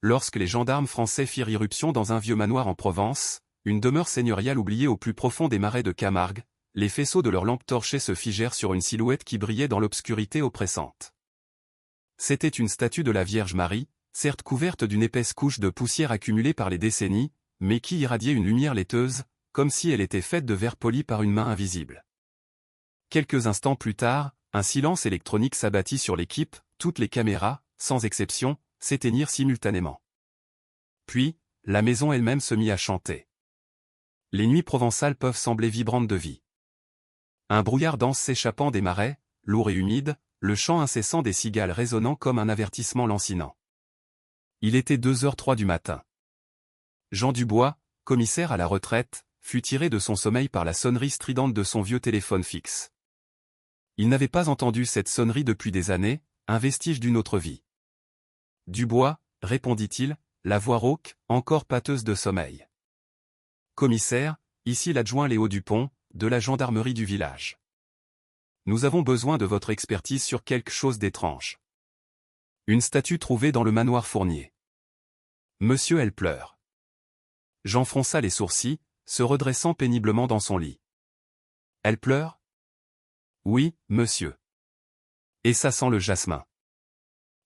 lorsque les gendarmes français firent irruption dans un vieux manoir en Provence, une demeure seigneuriale oubliée au plus profond des marais de Camargue, les faisceaux de leurs lampes torchées se figèrent sur une silhouette qui brillait dans l'obscurité oppressante. C'était une statue de la Vierge Marie, certes couverte d'une épaisse couche de poussière accumulée par les décennies, mais qui irradiait une lumière laiteuse, comme si elle était faite de verre poli par une main invisible. Quelques instants plus tard, un silence électronique s'abattit sur l'équipe, toutes les caméras, sans exception, s'éteignirent simultanément. Puis, la maison elle-même se mit à chanter. Les nuits provençales peuvent sembler vibrantes de vie. Un brouillard dense s'échappant des marais, lourd et humide, le chant incessant des cigales résonnant comme un avertissement lancinant. Il était 2h03 du matin. Jean Dubois, commissaire à la retraite, fut tiré de son sommeil par la sonnerie stridente de son vieux téléphone fixe. Il n'avait pas entendu cette sonnerie depuis des années, un vestige d'une autre vie. « Dubois » répondit-il, la voix rauque, encore pâteuse de sommeil. « Commissaire, ici l'adjoint Léo Dupont, de la gendarmerie du village. Nous avons besoin de votre expertise sur quelque chose d'étrange. Une statue trouvée dans le manoir Fournier. Monsieur, elle pleure. » Jean fronça les sourcils, se redressant péniblement dans son lit. « Elle pleure ? » ?»« Oui, monsieur. Et ça sent le jasmin.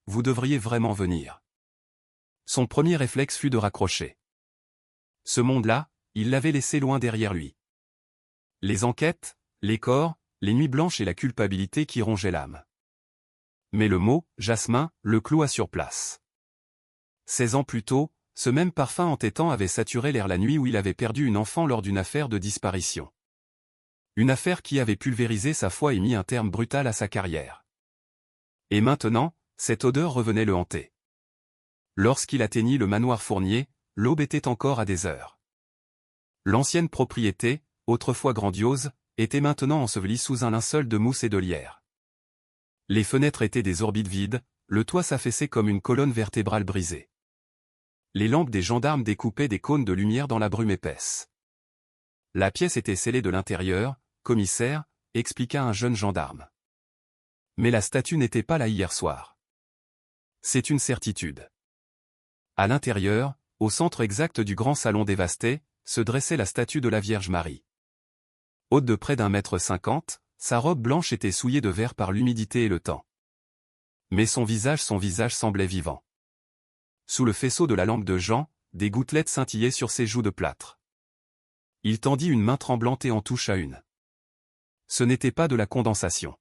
Vous devriez vraiment venir. » Son premier réflexe fut de raccrocher. Ce monde-là, il l'avait laissé loin derrière lui. Les enquêtes, les corps, les nuits blanches et la culpabilité qui rongeaient l'âme. Mais le mot « jasmin » le cloua sur place. 16 ans plus tôt, ce même parfum entêtant avait saturé l'air la nuit où il avait perdu une enfant lors d'une affaire de disparition. Une affaire qui avait pulvérisé sa foi et mis un terme brutal à sa carrière. Et maintenant, cette odeur revenait le hanter. Lorsqu'il atteignit le manoir Fournier, l'aube était encore à des heures. L'ancienne propriété, autrefois grandiose, était maintenant ensevelie sous un linceul de mousse et de lierre. Les fenêtres étaient des orbites vides, le toit s'affaissait comme une colonne vertébrale brisée. Les lampes des gendarmes découpaient des cônes de lumière dans la brume épaisse. La pièce était scellée de l'intérieur, commissaire, expliqua un jeune gendarme. Mais la statue n'était pas là hier soir. C'est une certitude. À l'intérieur, au centre exact du grand salon dévasté, se dressait la statue de la Vierge Marie. Haute de près d'1,50 m, sa robe blanche était souillée de verre par l'humidité et le temps. Mais son visage semblait vivant. Sous le faisceau de la lampe de Jean, des gouttelettes scintillaient sur ses joues de plâtre. Il tendit une main tremblante et en toucha une. Ce n'était pas de la condensation.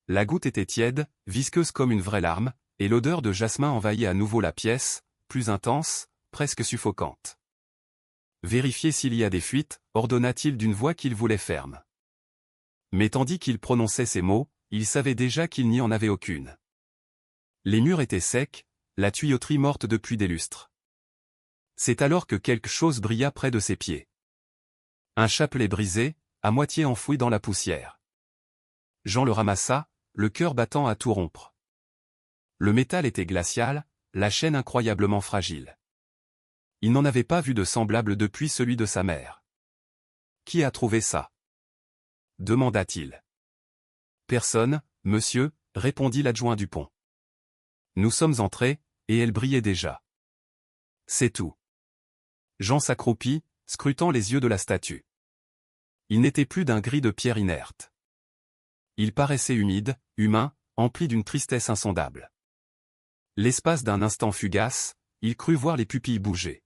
La goutte était tiède, visqueuse comme une vraie larme, et l'odeur de jasmin envahit à nouveau la pièce, plus intense, presque suffocante. « Vérifiez s'il y a des fuites », ordonna-t-il d'une voix qu'il voulait ferme. Mais tandis qu'il prononçait ces mots, il savait déjà qu'il n'y en avait aucune. Les murs étaient secs, la tuyauterie morte depuis des lustres. C'est alors que quelque chose brilla près de ses pieds. Un chapelet brisé, à moitié enfoui dans la poussière. Jean le ramassa, le cœur battant à tout rompre. Le métal était glacial, la chaîne incroyablement fragile. Il n'en avait pas vu de semblable depuis celui de sa mère. « Qui a trouvé ça ?» demanda-t-il. « Personne, monsieur, » répondit l'adjoint Dupont. « Nous sommes entrés, et elle brillait déjà. C'est tout. » Jean s'accroupit, scrutant les yeux de la statue. Il n'était plus d'un gris de pierre inerte. Il paraissait humide, humain, empli d'une tristesse insondable. L'espace d'un instant fugace, il crut voir les pupilles bouger.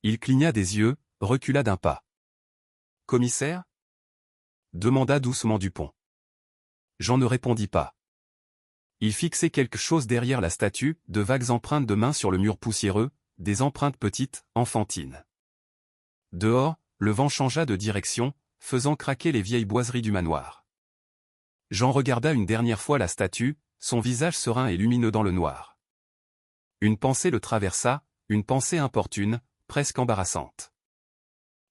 Il cligna des yeux, recula d'un pas. « Commissaire » demanda doucement Dupont. Jean ne répondit pas. Il fixait quelque chose derrière la statue, de vagues empreintes de mains sur le mur poussiéreux, des empreintes petites, enfantines. Dehors, le vent changea de direction, faisant craquer les vieilles boiseries du manoir. Jean regarda une dernière fois la statue, son visage serein et lumineux dans le noir. Une pensée le traversa, une pensée importune, presque embarrassante.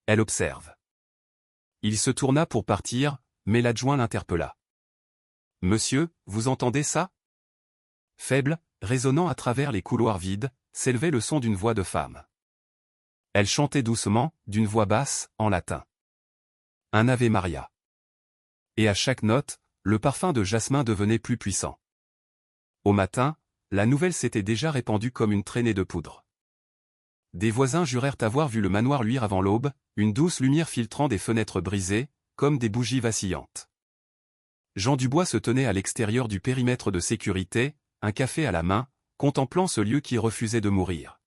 Elle observe. Il se tourna pour partir, mais l'adjoint l'interpella. « Monsieur, vous entendez ça ?» Faible, résonnant à travers les couloirs vides, s'élevait le son d'une voix de femme. Elle chantait doucement, d'une voix basse, en latin. Un Ave Maria. Et à chaque note, le parfum de jasmin devenait plus puissant. Au matin, la nouvelle s'était déjà répandue comme une traînée de poudre. Des voisins jurèrent avoir vu le manoir luire avant l'aube, une douce lumière filtrant des fenêtres brisées, comme des bougies vacillantes. Jean Dubois se tenait à l'extérieur du périmètre de sécurité, un café à la main, contemplant ce lieu qui refusait de mourir.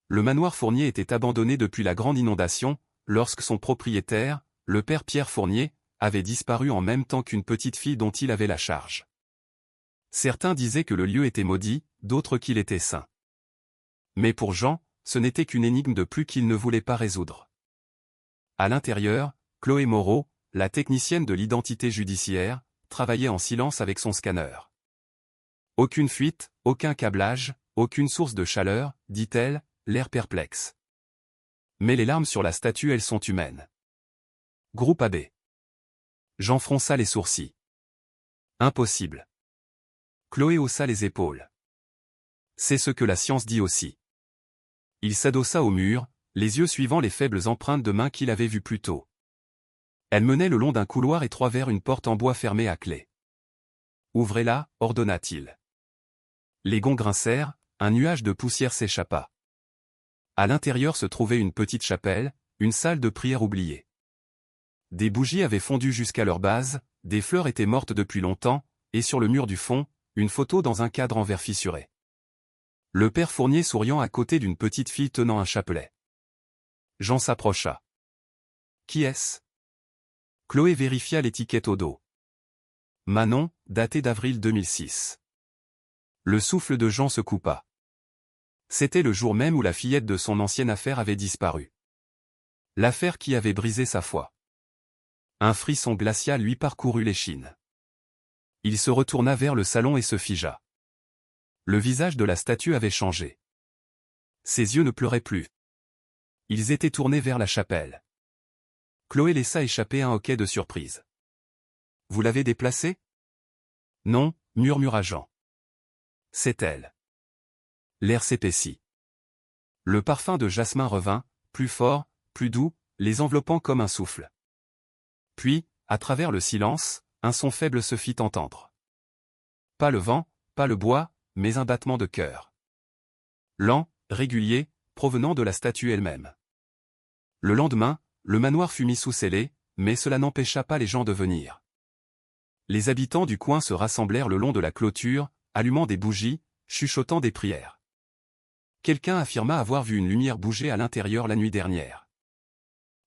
Le manoir Fournier était abandonné depuis la grande inondation, lorsque son propriétaire, le père Pierre Fournier, avait disparu en même temps qu'une petite fille dont il avait la charge. Certains disaient que le lieu était maudit, d'autres qu'il était saint. Mais pour Jean, ce n'était qu'une énigme de plus qu'il ne voulait pas résoudre. À l'intérieur, Chloé Moreau, la technicienne de l'identité judiciaire, travaillait en silence avec son scanner. Aucune fuite, aucun câblage, aucune source de chaleur, dit-elle, l'air perplexe. Mais les larmes sur la statue, elles sont humaines. Groupe AB. Jean fronça les sourcils. Impossible. Chloé haussa les épaules. C'est ce que la science dit aussi. Il s'adossa au mur, les yeux suivant les faibles empreintes de mains qu'il avait vues plus tôt. Elle menait le long d'un couloir étroit vers une porte en bois fermée à clé. « Ouvrez-la » ordonna-t-il. Les gonds grincèrent, un nuage de poussière s'échappa. À l'intérieur se trouvait une petite chapelle, une salle de prière oubliée. Des bougies avaient fondu jusqu'à leur base, des fleurs étaient mortes depuis longtemps, et sur le mur du fond, une photo dans un cadre en verre fissuré. Le père Fournier souriant à côté d'une petite fille tenant un chapelet. Jean s'approcha. « Qui est-ce » Chloé vérifia l'étiquette au dos. Manon, daté d'avril 2006. Le souffle de Jean se coupa. C'était le jour même où la fillette de son ancienne affaire avait disparu. L'affaire qui avait brisé sa foi. Un frisson glacial lui parcourut l'échine. Il se retourna vers le salon et se figea. Le visage de la statue avait changé. Ses yeux ne pleuraient plus. Ils étaient tournés vers la chapelle. Chloé laissa échapper un hoquet de surprise. « Vous l'avez déplacée » ? « Non » murmura Jean. « C'est elle. » L'air s'épaissit. Le parfum de jasmin revint, plus fort, plus doux, les enveloppant comme un souffle. Puis, à travers le silence, un son faible se fit entendre. Pas le vent, pas le bois, mais un battement de cœur. Lent, régulier, provenant de la statue elle-même. Le lendemain, le manoir fut mis sous scellé, mais cela n'empêcha pas les gens de venir. Les habitants du coin se rassemblèrent le long de la clôture, allumant des bougies, chuchotant des prières. Quelqu'un affirma avoir vu une lumière bouger à l'intérieur la nuit dernière.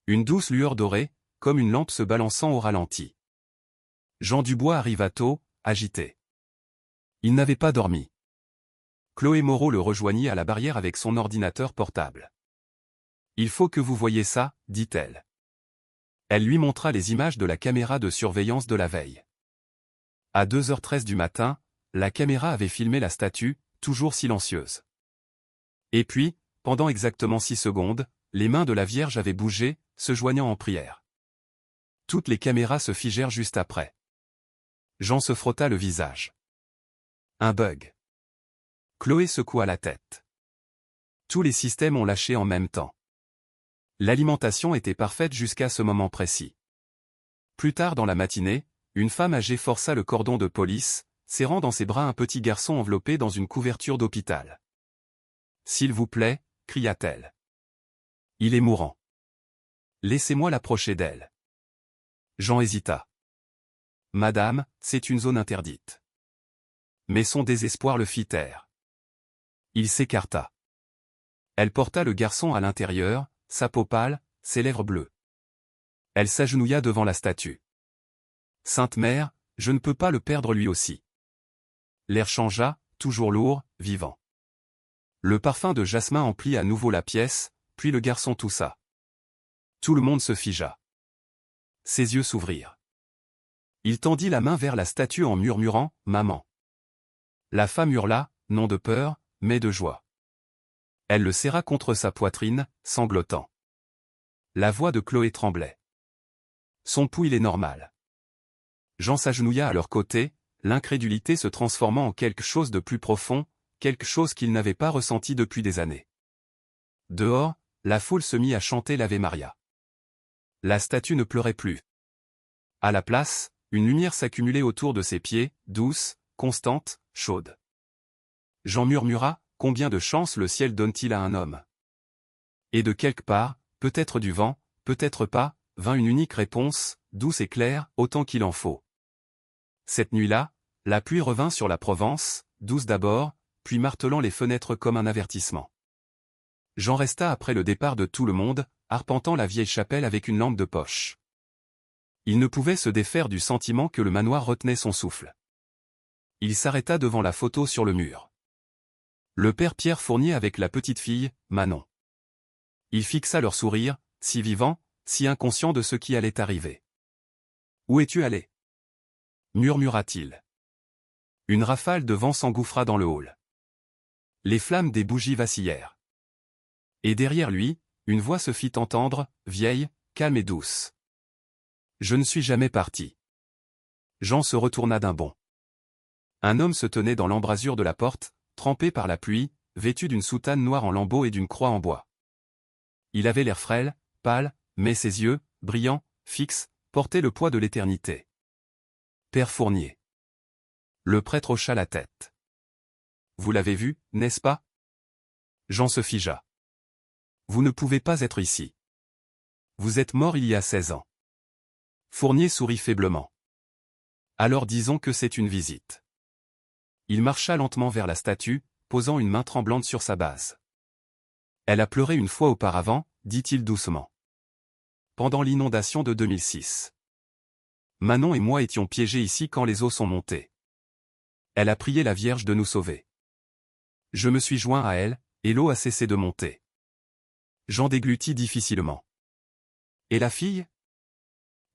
Une douce lueur dorée, comme une lampe se balançant au ralenti. Jean Dubois arriva tôt, agité. Il n'avait pas dormi. Chloé Moreau le rejoignit à la barrière avec son ordinateur portable. « Il faut que vous voyiez ça » dit-elle. Elle lui montra les images de la caméra de surveillance de la veille. À 2h13 du matin, la caméra avait filmé la statue, toujours silencieuse. Et puis, pendant exactement 6 secondes, les mains de la Vierge avaient bougé, se joignant en prière. Toutes les caméras se figèrent juste après. Jean se frotta le visage. Un bug. Chloé secoua la tête. Tous les systèmes ont lâché en même temps. L'alimentation était parfaite jusqu'à ce moment précis. Plus tard dans la matinée, une femme âgée força le cordon de police, serrant dans ses bras un petit garçon enveloppé dans une couverture d'hôpital. « S'il vous plaît » cria-t-elle. « Il est mourant. Laissez-moi l'approcher d'elle. » Jean hésita. « Madame, c'est une zone interdite. » Mais son désespoir le fit taire. Il s'écarta. Elle porta le garçon à l'intérieur, sa peau pâle, ses lèvres bleues. Elle s'agenouilla devant la statue. « Sainte Mère, je ne peux pas le perdre lui aussi. » L'air changea, toujours lourd, vivant. Le parfum de jasmin emplit à nouveau la pièce, puis le garçon toussa. Tout le monde se figea. Ses yeux s'ouvrirent. Il tendit la main vers la statue en murmurant « Maman ». La femme hurla, non de peur, mais de joie. Elle le serra contre sa poitrine, sanglotant. La voix de Chloé tremblait. Son pouls il est normal. Jean s'agenouilla à leur côté, l'incrédulité se transformant en quelque chose de plus profond, quelque chose qu'il n'avait pas ressenti depuis des années. Dehors, la foule se mit à chanter l'Ave Maria. La statue ne pleurait plus. À la place, une lumière s'accumulait autour de ses pieds, douce, constante, chaude. Jean murmura, combien de chances le ciel donne-t-il à un homme? Et de quelque part, peut-être du vent, peut-être pas, vint une unique réponse, douce et claire, autant qu'il en faut. Cette nuit-là, la pluie revint sur la Provence, douce d'abord, puis martelant les fenêtres comme un avertissement. Jean resta après le départ de tout le monde, arpentant la vieille chapelle avec une lampe de poche. Il ne pouvait se défaire du sentiment que le manoir retenait son souffle. Il s'arrêta devant la photo sur le mur. Le père Pierre Fournier avec la petite fille, Manon. Il fixa leur sourire, si vivant, si inconscient de ce qui allait arriver. « Où es-tu allé » murmura-t-il. Une rafale de vent s'engouffra dans le hall. Les flammes des bougies vacillèrent. Et derrière lui, une voix se fit entendre, vieille, calme et douce. « Je ne suis jamais parti. » Jean se retourna d'un bond. Un homme se tenait dans l'embrasure de la porte, trempé par la pluie, vêtu d'une soutane noire en lambeaux et d'une croix en bois. Il avait l'air frêle, pâle, mais ses yeux, brillants, fixes, portaient le poids de l'éternité. « Père Fournier. » Le prêtre hocha la tête. « Vous l'avez vu, n'est-ce pas » Jean se figea. « Vous ne pouvez pas être ici. Vous êtes mort il y a 16 ans. » Fournier sourit faiblement. « Alors disons que c'est une visite. » Il marcha lentement vers la statue, posant une main tremblante sur sa base. « Elle a pleuré une fois auparavant, dit-il doucement. Pendant l'inondation de 2006. Manon et moi étions piégés ici quand les eaux sont montées. Elle a prié la Vierge de nous sauver. Je me suis joint à elle, et l'eau a cessé de monter. » Jean déglutit difficilement. « Et la fille ? »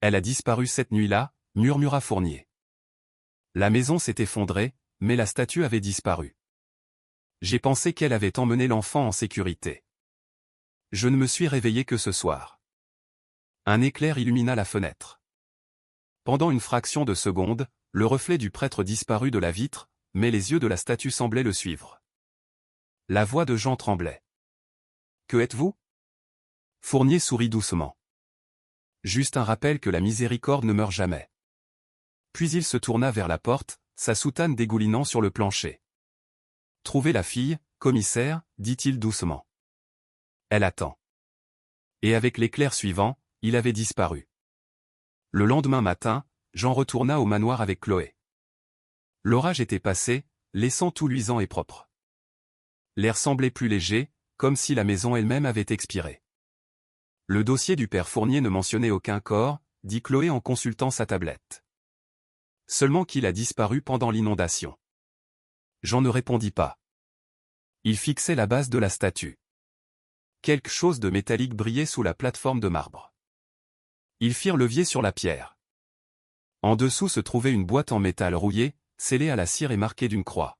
Elle a disparu cette nuit-là, murmura Fournier. La maison s'est effondrée, mais la statue avait disparu. J'ai pensé qu'elle avait emmené l'enfant en sécurité. Je ne me suis réveillé que ce soir. Un éclair illumina la fenêtre. Pendant une fraction de seconde, le reflet du prêtre disparut de la vitre, mais les yeux de la statue semblaient le suivre. La voix de Jean tremblait. « Que êtes-vous » Fournier sourit doucement. « Juste un rappel que la miséricorde ne meurt jamais. » Puis il se tourna vers la porte, sa soutane dégoulinant sur le plancher. « Trouvez la fille, commissaire, dit-il doucement. Elle attend. » Et avec l'éclair suivant, il avait disparu. Le lendemain matin, Jean retourna au manoir avec Chloé. L'orage était passé, laissant tout luisant et propre. L'air semblait plus léger, comme si la maison elle-même avait expiré. Le dossier du père Fournier ne mentionnait aucun corps, dit Chloé en consultant sa tablette. Seulement qu'il a disparu pendant l'inondation. Jean ne répondit pas. Il fixait la base de la statue. Quelque chose de métallique brillait sous la plateforme de marbre. Ils firent levier sur la pierre. En dessous se trouvait une boîte en métal rouillé, scellée à la cire et marquée d'une croix.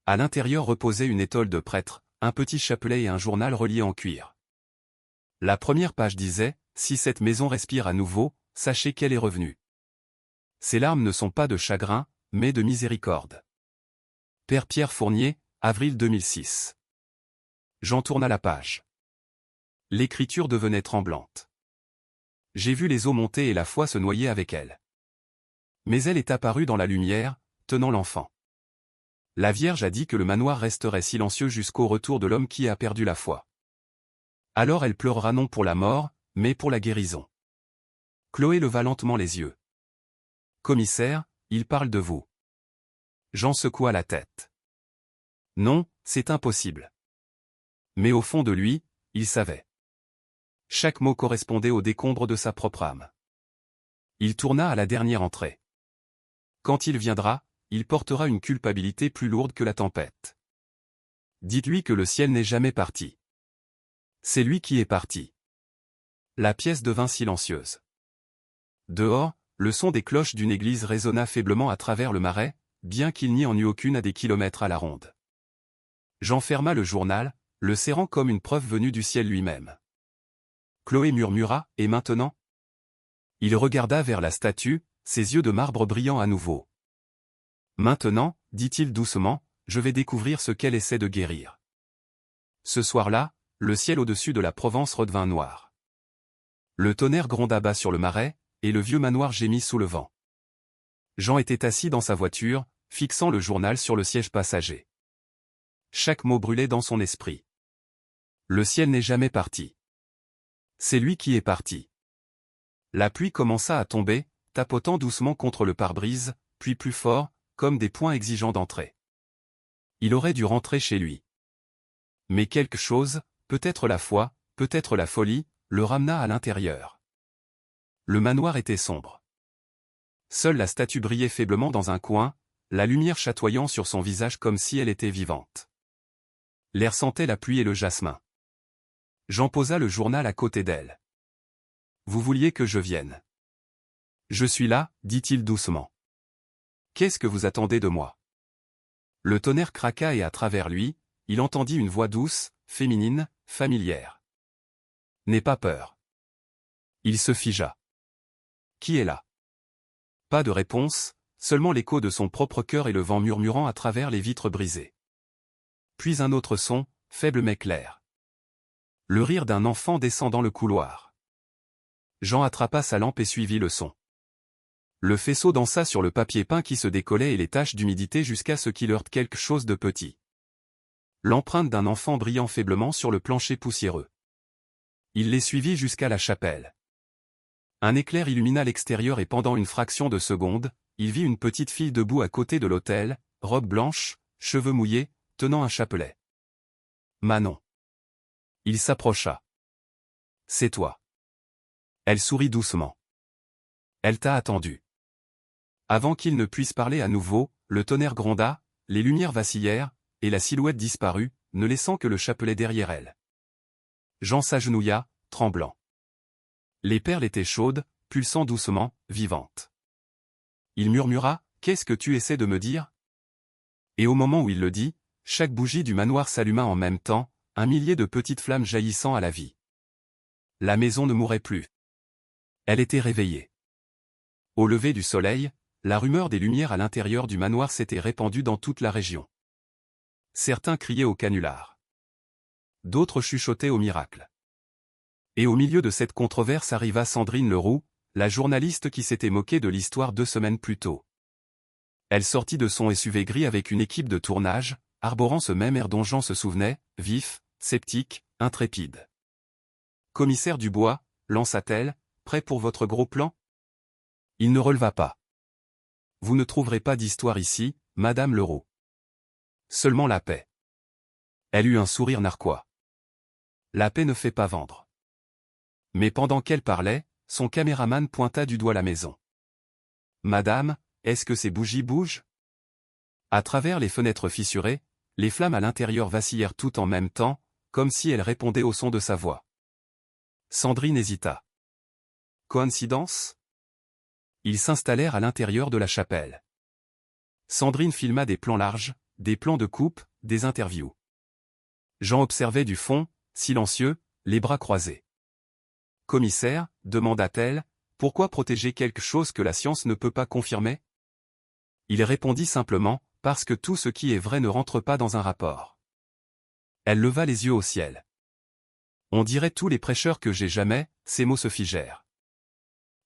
À l'intérieur reposait une étole de prêtre, un petit chapelet et un journal relié en cuir. La première page disait « Si cette maison respire à nouveau, sachez qu'elle est revenue. Ces larmes ne sont pas de chagrin, mais de miséricorde. » Père Pierre Fournier, avril 2006. Jean tourna la page. L'écriture devenait tremblante. J'ai vu les eaux monter et la foi se noyer avec elle. Mais elle est apparue dans la lumière, tenant l'enfant. La Vierge a dit que le manoir resterait silencieux jusqu'au retour de l'homme qui a perdu la foi. Alors elle pleurera non pour la mort, mais pour la guérison. Chloé leva lentement les yeux. Commissaire, il parle de vous. Jean secoua la tête. Non, c'est impossible. Mais au fond de lui, il savait. Chaque mot correspondait au décombre de sa propre âme. Il tourna à la dernière entrée. Quand il viendra, il portera une culpabilité plus lourde que la tempête. Dites-lui que le ciel n'est jamais parti. C'est lui qui est parti. La pièce devint silencieuse. Dehors, le son des cloches d'une église résonna faiblement à travers le marais, bien qu'il n'y en eût aucune à des kilomètres à la ronde. Jean ferma le journal, le serrant comme une preuve venue du ciel lui-même. Chloé murmura, et maintenant ? Il regarda vers la statue, ses yeux de marbre brillant à nouveau. Maintenant, dit-il doucement, je vais découvrir ce qu'elle essaie de guérir. Ce soir-là, le ciel au-dessus de la Provence redevint noir. Le tonnerre gronda bas sur le marais, et le vieux manoir gémit sous le vent. Jean était assis dans sa voiture, fixant le journal sur le siège passager. chaque mot brûlait dans son esprit. Le ciel n'est jamais parti. C'est lui qui est parti. La pluie commença à tomber, tapotant doucement contre le pare-brise, puis plus fort, comme des poings exigeants d'entrer. Il aurait dû rentrer chez lui. Mais quelque chose, peut-être la foi, peut-être la folie, le ramena à l'intérieur. Le manoir était sombre. Seule la statue brillait faiblement dans un coin, la lumière chatoyant sur son visage comme si elle était vivante. L'air sentait la pluie et le jasmin. Jean posa le journal à côté d'elle. « Vous vouliez que je vienne. »« Je suis là, dit-il doucement. »« Qu'est-ce que vous attendez de moi ?» Le tonnerre craqua et à travers lui, il entendit une voix douce, féminine, familière. « N'aie pas peur. » Il se figea. « Qui est là ?» Pas de réponse, seulement l'écho de son propre cœur et le vent murmurant à travers les vitres brisées. Puis un autre son, faible mais clair. Le rire d'un enfant descendant le couloir. Jean attrapa sa lampe et suivit le son. Le faisceau dansa sur le papier peint qui se décollait et les taches d'humidité jusqu'à ce qu'il heurte quelque chose de petit. L'empreinte d'un enfant brillant faiblement sur le plancher poussiéreux. Il les suivit jusqu'à la chapelle. Un éclair illumina l'extérieur et pendant une fraction de seconde, il vit une petite fille debout à côté de l'autel, robe blanche, cheveux mouillés, tenant un chapelet. Manon. Il s'approcha. « C'est toi. » Elle sourit doucement. « Elle t'a attendu. » Avant qu'il ne puisse parler à nouveau, le tonnerre gronda, les lumières vacillèrent, et la silhouette disparut, ne laissant que le chapelet derrière elle. Jean s'agenouilla, tremblant. Les perles étaient chaudes, pulsant doucement, vivantes. Il murmura, « Qu'est-ce que tu essaies de me dire ?» Et au moment où il le dit, chaque bougie du manoir s'alluma en même temps, un millier de petites flammes jaillissant à la vie. La maison ne mourait plus. Elle était réveillée. Au lever du soleil, la rumeur des lumières à l'intérieur du manoir s'était répandue dans toute la région. Certains criaient au canular. D'autres chuchotaient au miracle. Et au milieu de cette controverse arriva Sandrine Leroux, la journaliste qui s'était moquée de l'histoire 2 semaines plus tôt. Elle sortit de son SUV gris avec une équipe de tournage, arborant ce même air dont Jean se souvenait, vif, sceptique, intrépide. « Commissaire Dubois, lança-t-elle, prêt pour votre gros plan ?» Il ne releva pas. « Vous ne trouverez pas d'histoire ici, Madame Leroux. Seulement la paix. » Elle eut un sourire narquois. La paix ne fait pas vendre. Mais pendant qu'elle parlait, son caméraman pointa du doigt la maison. « Madame, est-ce que ces bougies bougent ?» À travers les fenêtres fissurées, les flammes à l'intérieur vacillèrent toutes en même temps, comme si elles répondaient au son de sa voix. Sandrine hésita. Coïncidence ? Ils s'installèrent à l'intérieur de la chapelle. Sandrine filma des plans larges, des plans de coupe, des interviews. Jean observait du fond, silencieux, les bras croisés. « Commissaire, demanda-t-elle, pourquoi protéger quelque chose que la science ne peut pas confirmer ?» Il répondit simplement, « Parce que tout ce qui est vrai ne rentre pas dans un rapport. » Elle leva les yeux au ciel. « On dirait tous les prêcheurs que j'ai jamais », ses mots se figèrent.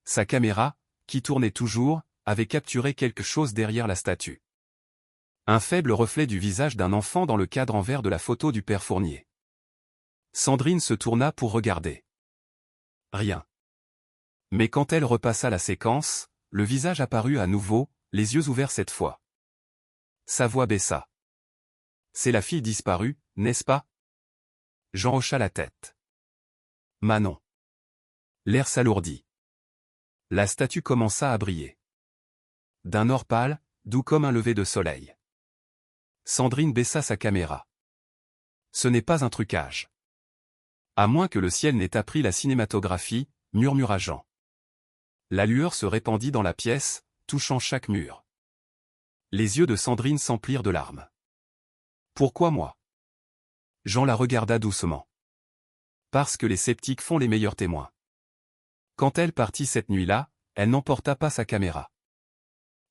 Sa caméra, qui tournait toujours, avait capturé quelque chose derrière la statue. Un faible reflet du visage d'un enfant dans le cadre en verre de la photo du père Fournier. Sandrine se tourna pour regarder. Rien. Mais quand elle repassa la séquence, le visage apparut à nouveau, les yeux ouverts cette fois. Sa voix baissa. « C'est la fille disparue, n'est-ce pas ?» Jean hocha la tête. « Manon. » L'air s'alourdit. La statue commença à briller. D'un or pâle, doux comme un lever de soleil. Sandrine baissa sa caméra. « Ce n'est pas un trucage. » À moins que le ciel n'ait appris la cinématographie, murmura Jean. La lueur se répandit dans la pièce, touchant chaque mur. Les yeux de Sandrine s'emplirent de larmes. « Pourquoi moi ?» Jean la regarda doucement. « Parce que les sceptiques font les meilleurs témoins. » Quand elle partit cette nuit-là, elle n'emporta pas sa caméra.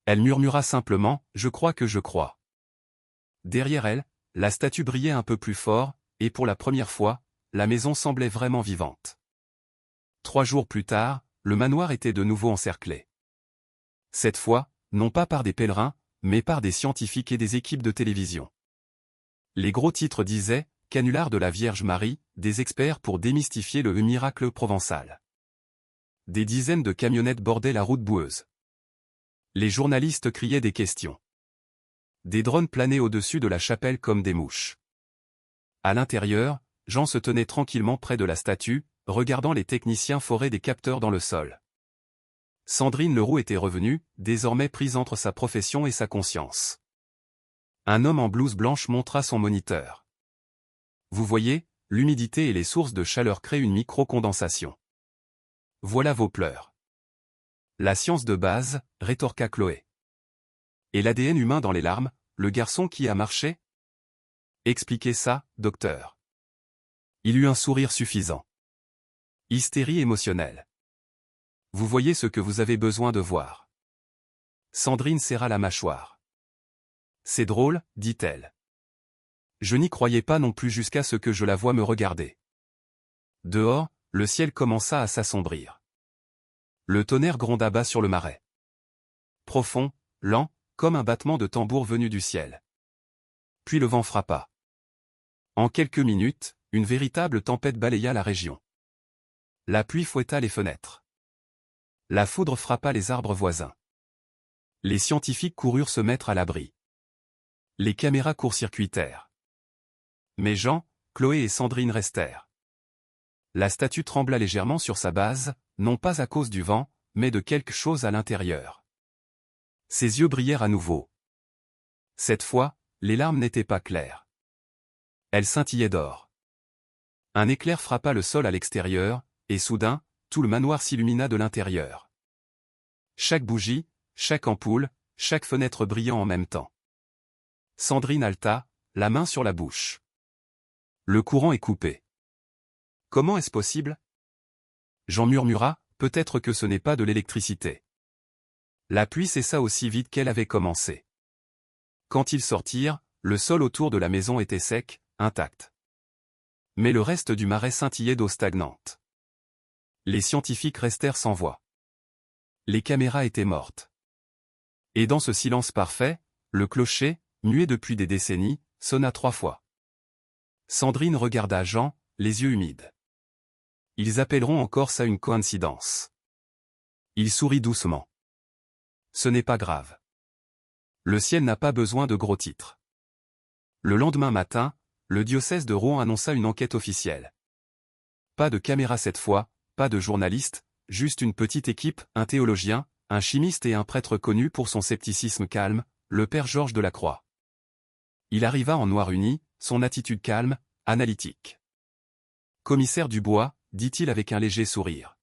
Elle murmura simplement, « Je crois que je crois. » Derrière elle, la statue brillait un peu plus fort, et pour la première fois, la maison semblait vraiment vivante. 3 jours plus tard, le manoir était de nouveau encerclé. Cette fois, non pas par des pèlerins, mais par des scientifiques et des équipes de télévision. Les gros titres disaient « Canular de la Vierge Marie, des experts pour démystifier le miracle provençal ». Des dizaines de camionnettes bordaient la route boueuse. Les journalistes criaient des questions. Des drones planaient au-dessus de la chapelle comme des mouches. À l'intérieur, Jean se tenait tranquillement près de la statue, regardant les techniciens forer des capteurs dans le sol. Sandrine Leroux était revenue, désormais prise entre sa profession et sa conscience. Un homme en blouse blanche montra son moniteur. Vous voyez, l'humidité et les sources de chaleur créent une micro-condensation. Voilà vos pleurs. La science de base, rétorqua Chloé. Et l'ADN humain dans les larmes, le garçon qui a marché? Expliquez ça, docteur. Il eut un sourire suffisant. Hystérie émotionnelle. Vous voyez ce que vous avez besoin de voir. Sandrine serra la mâchoire. C'est drôle, dit-elle. Je n'y croyais pas non plus jusqu'à ce que je la voie me regarder. Dehors, le ciel commença à s'assombrir. Le tonnerre gronda bas sur le marais. Profond, lent, comme un battement de tambour venu du ciel. Puis le vent frappa. En quelques minutes, une véritable tempête balaya la région. La pluie fouetta les fenêtres. La foudre frappa les arbres voisins. Les scientifiques coururent se mettre à l'abri. Les caméras court-circuitèrent. Mais Jean, Chloé et Sandrine restèrent. La statue trembla légèrement sur sa base, non pas à cause du vent, mais de quelque chose à l'intérieur. Ses yeux brillèrent à nouveau. Cette fois, les larmes n'étaient pas claires. Elles scintillaient d'or. Un éclair frappa le sol à l'extérieur, et soudain, tout le manoir s'illumina de l'intérieur. Chaque bougie, chaque ampoule, chaque fenêtre brillant en même temps. Sandrine haleta, la main sur la bouche. Le courant est coupé. Comment est-ce possible? Jean murmura, peut-être que ce n'est pas de l'électricité. La pluie cessa aussi vite qu'elle avait commencé. Quand ils sortirent, le sol autour de la maison était sec, intact. Mais le reste du marais scintillait d'eau stagnante. Les scientifiques restèrent sans voix. Les caméras étaient mortes. Et dans ce silence parfait, le clocher, muet depuis des décennies, sonna 3 fois. Sandrine regarda Jean, les yeux humides. Ils appelleront encore ça une coïncidence. Il sourit doucement. Ce n'est pas grave. Le ciel n'a pas besoin de gros titres. Le lendemain matin, le diocèse de Rouen annonça une enquête officielle. Pas de caméra cette fois, pas de journalistes, juste une petite équipe, un théologien, un chimiste et un prêtre connu pour son scepticisme calme, le père Georges Delacroix. Il arriva en noir uni, son attitude calme, analytique. Commissaire Dubois, dit-il avec un léger sourire.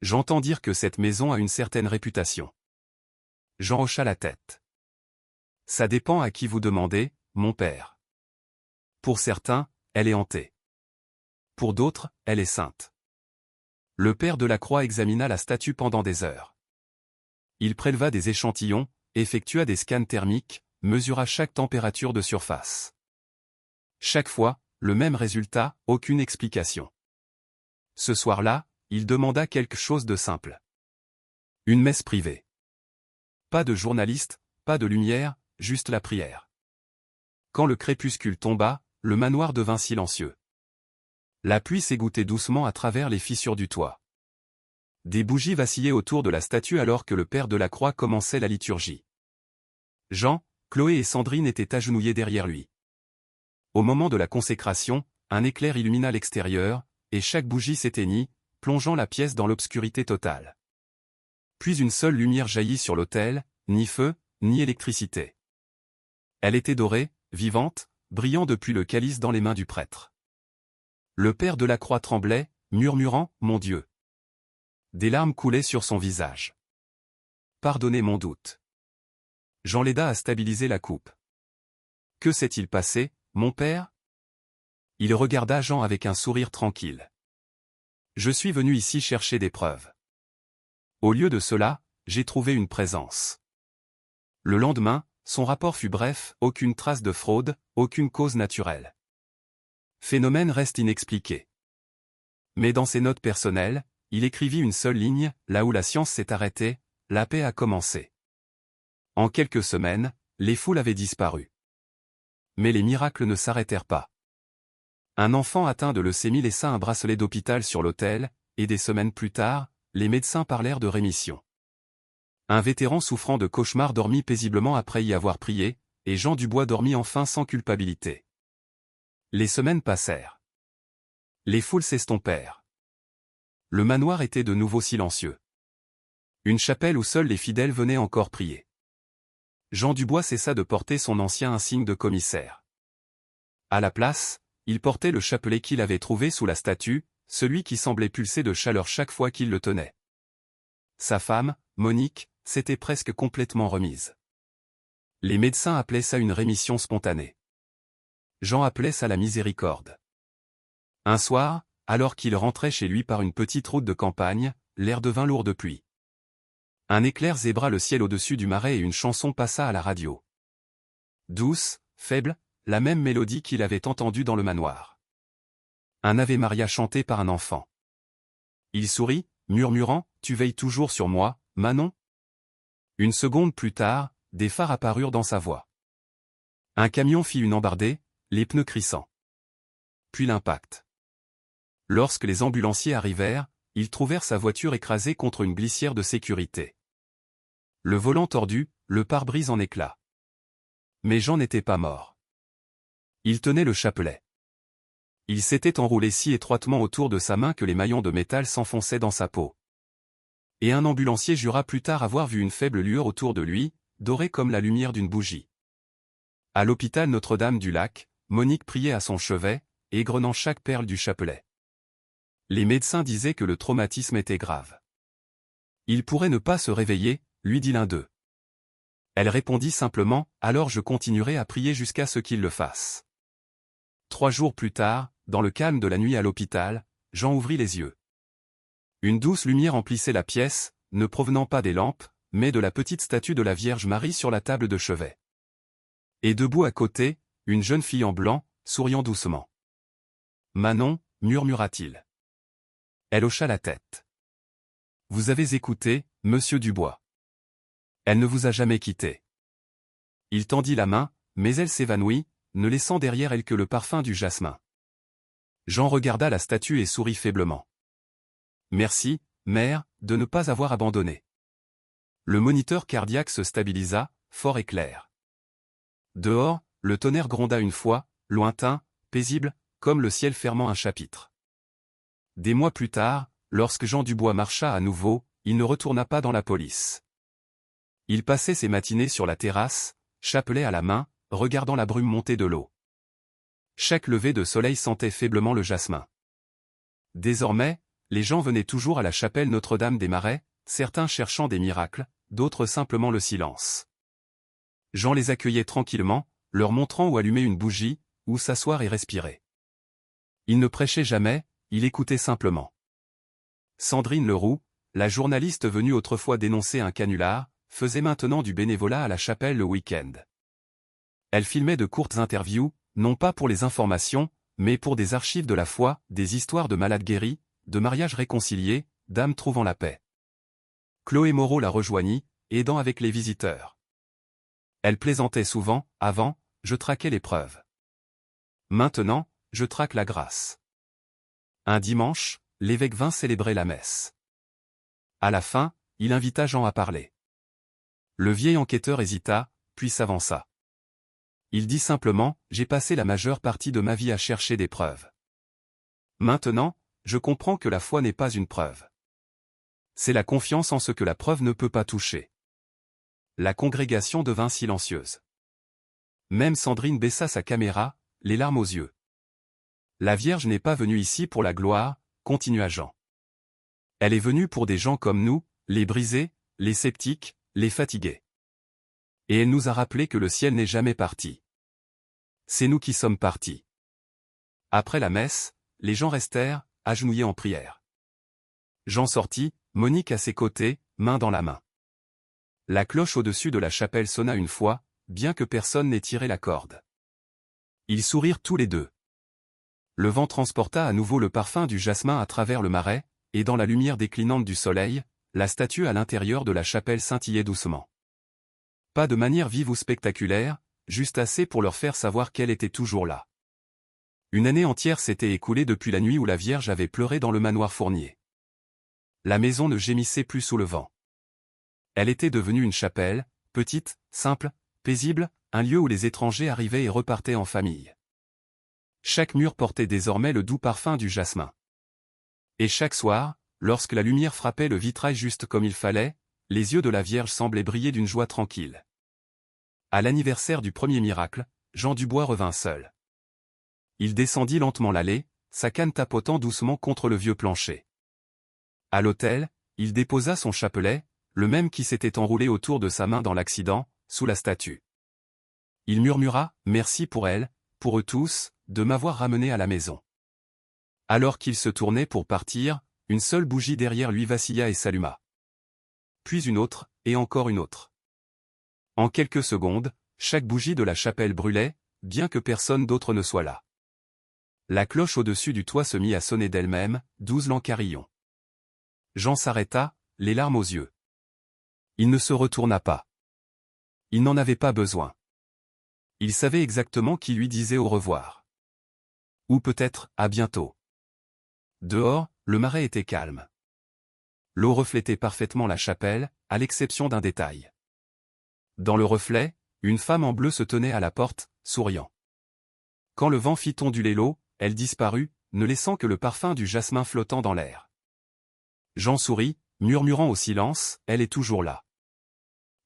J'entends dire que cette maison a une certaine réputation. Jean hocha la tête. Ça dépend à qui vous demandez, mon père. Pour certains, elle est hantée. Pour d'autres, elle est sainte. Le père Delacroix examina la statue pendant des heures. Il préleva des échantillons, effectua des scans thermiques, mesura chaque température de surface. Chaque fois, le même résultat, aucune explication. Ce soir-là, il demanda quelque chose de simple. Une messe privée. Pas de journaliste, pas de lumière, juste la prière. Quand le crépuscule tomba, le manoir devint silencieux. La pluie s'égouttait doucement à travers les fissures du toit. Des bougies vacillaient autour de la statue alors que le père Delacroix commençait la liturgie. Jean, Chloé et Sandrine étaient agenouillés derrière lui. Au moment de la consécration, un éclair illumina l'extérieur, et chaque bougie s'éteignit, plongeant la pièce dans l'obscurité totale. Puis une seule lumière jaillit sur l'autel, ni feu, ni électricité. Elle était dorée, vivante, brillant depuis le calice dans les mains du prêtre. Le père Delacroix tremblait, murmurant « Mon Dieu ». Des larmes coulaient sur son visage. Pardonnez mon doute. Jean l'aida à stabiliser la coupe. Que s'est-il passé, mon père? Il regarda Jean avec un sourire tranquille. Je suis venu ici chercher des preuves. Au lieu de cela, j'ai trouvé une présence. Le lendemain, son rapport fut bref, aucune trace de fraude, aucune cause naturelle. Phénomène reste inexpliqué. Mais dans ses notes personnelles, il écrivit une seule ligne, là où la science s'est arrêtée, la paix a commencé. En quelques semaines, les foules avaient disparu. Mais les miracles ne s'arrêtèrent pas. Un enfant atteint de leucémie laissa un bracelet d'hôpital sur l'autel, et des semaines plus tard, les médecins parlèrent de rémission. Un vétéran souffrant de cauchemars dormit paisiblement après y avoir prié, et Jean Dubois dormit enfin sans culpabilité. Les semaines passèrent. Les foules s'estompèrent. Le manoir était de nouveau silencieux. Une chapelle où seuls les fidèles venaient encore prier. Jean Dubois cessa de porter son ancien insigne de commissaire. À la place, il portait le chapelet qu'il avait trouvé sous la statue, celui qui semblait pulser de chaleur chaque fois qu'il le tenait. Sa femme, Monique, s'était presque complètement remise. Les médecins appelaient ça une rémission spontanée. Jean appelait ça la miséricorde. Un soir, alors qu'il rentrait chez lui par une petite route de campagne, l'air devint lourd de pluie. Un éclair zébra le ciel au-dessus du marais et une chanson passa à la radio. Douce, faible, la même mélodie qu'il avait entendue dans le manoir. Un Ave Maria chanté par un enfant. Il sourit, murmurant « Tu veilles toujours sur moi, Manon ?» Une seconde plus tard, des phares apparurent dans sa voie. Un camion fit une embardée, les pneus crissant. Puis l'impact. Lorsque les ambulanciers arrivèrent, ils trouvèrent sa voiture écrasée contre une glissière de sécurité. Le volant tordu, le pare-brise en éclats. Mais Jean n'était pas mort. Il tenait le chapelet. Il s'était enroulé si étroitement autour de sa main que les maillons de métal s'enfonçaient dans sa peau. Et un ambulancier jura plus tard avoir vu une faible lueur autour de lui, dorée comme la lumière d'une bougie. À l'hôpital Notre-Dame-du-Lac, Monique priait à son chevet, égrenant chaque perle du chapelet. Les médecins disaient que le traumatisme était grave. Il pourrait ne pas se réveiller, lui dit l'un d'eux. Elle répondit simplement, alors je continuerai à prier jusqu'à ce qu'il le fasse. 3 jours plus tard, dans le calme de la nuit à l'hôpital, Jean ouvrit les yeux. Une douce lumière emplissait la pièce, ne provenant pas des lampes, mais de la petite statue de la Vierge Marie sur la table de chevet. Et debout à côté, une jeune fille en blanc, souriant doucement. « Manon » murmura-t-il. Elle hocha la tête. « Vous avez écouté, monsieur Dubois. Elle ne vous a jamais quitté. » Il tendit la main, mais elle s'évanouit, ne laissant derrière elle que le parfum du jasmin. Jean regarda la statue et sourit faiblement. « Merci, mère, de ne pas avoir abandonné. » Le moniteur cardiaque se stabilisa, fort et clair. Dehors, le tonnerre gronda une fois, lointain, paisible, comme le ciel fermant un chapitre. Des mois plus tard, lorsque Jean Dubois marcha à nouveau, il ne retourna pas dans la police. Il passait ses matinées sur la terrasse, chapelet à la main, regardant la brume monter de l'eau. Chaque lever de soleil sentait faiblement le jasmin. Désormais, les gens venaient toujours à la chapelle Notre-Dame des Marais, certains cherchant des miracles, d'autres simplement le silence. Jean les accueillait tranquillement, leur montrant où allumer une bougie, où s'asseoir et respirer. Il ne prêchait jamais, il écoutait simplement. Sandrine Leroux, la journaliste venue autrefois dénoncer un canular, faisait maintenant du bénévolat à la chapelle le week-end. Elle filmait de courtes interviews, non pas pour les informations, mais pour des archives de la foi, des histoires de malades guéris, de mariages réconciliés, d'âmes trouvant la paix. Chloé Moreau la rejoignit, aidant avec les visiteurs. Elle plaisantait souvent, avant, je traquais les preuves. Maintenant, je traque la grâce. Un dimanche, l'évêque vint célébrer la messe. À la fin, il invita Jean à parler. Le vieil enquêteur hésita, puis s'avança. Il dit simplement, « J'ai passé la majeure partie de ma vie à chercher des preuves. Maintenant, je comprends que la foi n'est pas une preuve. C'est la confiance en ce que la preuve ne peut pas toucher. » La congrégation devint silencieuse. Même Sandrine baissa sa caméra, les larmes aux yeux. « La Vierge n'est pas venue ici pour la gloire, » continua Jean. « Elle est venue pour des gens comme nous, les brisés, les sceptiques, les fatigués. Et elle nous a rappelé que le ciel n'est jamais parti. C'est nous qui sommes partis. » Après la messe, les gens restèrent, agenouillés en prière. Jean sortit, Monique à ses côtés, main dans la main. La cloche au-dessus de la chapelle sonna une fois, bien que personne n'ait tiré la corde. Ils sourirent tous les deux. Le vent transporta à nouveau le parfum du jasmin à travers le marais, et dans la lumière déclinante du soleil, la statue à l'intérieur de la chapelle scintillait doucement. Pas de manière vive ou spectaculaire, juste assez pour leur faire savoir qu'elle était toujours là. Une année entière s'était écoulée depuis la nuit où la Vierge avait pleuré dans le manoir Fournier. La maison ne gémissait plus sous le vent. Elle était devenue une chapelle, petite, simple, paisible, un lieu où les étrangers arrivaient et repartaient en famille. Chaque mur portait désormais le doux parfum du jasmin. Et chaque soir, lorsque la lumière frappait le vitrail juste comme il fallait, les yeux de la Vierge semblaient briller d'une joie tranquille. À l'anniversaire du premier miracle, Jean Dubois revint seul. Il descendit lentement l'allée, sa canne tapotant doucement contre le vieux plancher. À l'autel, il déposa son chapelet, le même qui s'était enroulé autour de sa main dans l'accident, sous la statue. Il murmura « Merci pour elle, pour eux tous, de m'avoir ramené à la maison. » Alors qu'il se tournait pour partir, une seule bougie derrière lui vacilla et s'alluma. Puis une autre, et encore une autre. En quelques secondes, chaque bougie de la chapelle brûlait, bien que personne d'autre ne soit là. La cloche au-dessus du toit se mit à sonner d'elle-même, 12 l'encarillon. Jean s'arrêta, les larmes aux yeux. Il ne se retourna pas. Il n'en avait pas besoin. Il savait exactement qui lui disait au revoir. Ou peut-être, à bientôt. Dehors, le marais était calme. L'eau reflétait parfaitement la chapelle, à l'exception d'un détail. Dans le reflet, une femme en bleu se tenait à la porte, souriant. Quand le vent fit onduler l'eau, elle disparut, ne laissant que le parfum du jasmin flottant dans l'air. Jean sourit, murmurant au silence, elle est toujours là.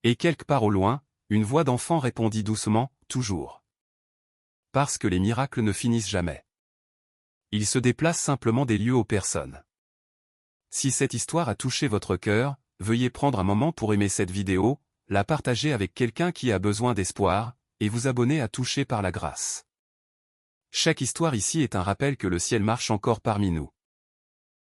Et quelque part au loin, une voix d'enfant répondit doucement, toujours. Parce que les miracles ne finissent jamais. Ils se déplacent simplement des lieux aux personnes. Si cette histoire a touché votre cœur, veuillez prendre un moment pour aimer cette vidéo, la partager avec quelqu'un qui a besoin d'espoir, et vous abonner à Touché par la grâce. Chaque histoire ici est un rappel que le ciel marche encore parmi nous.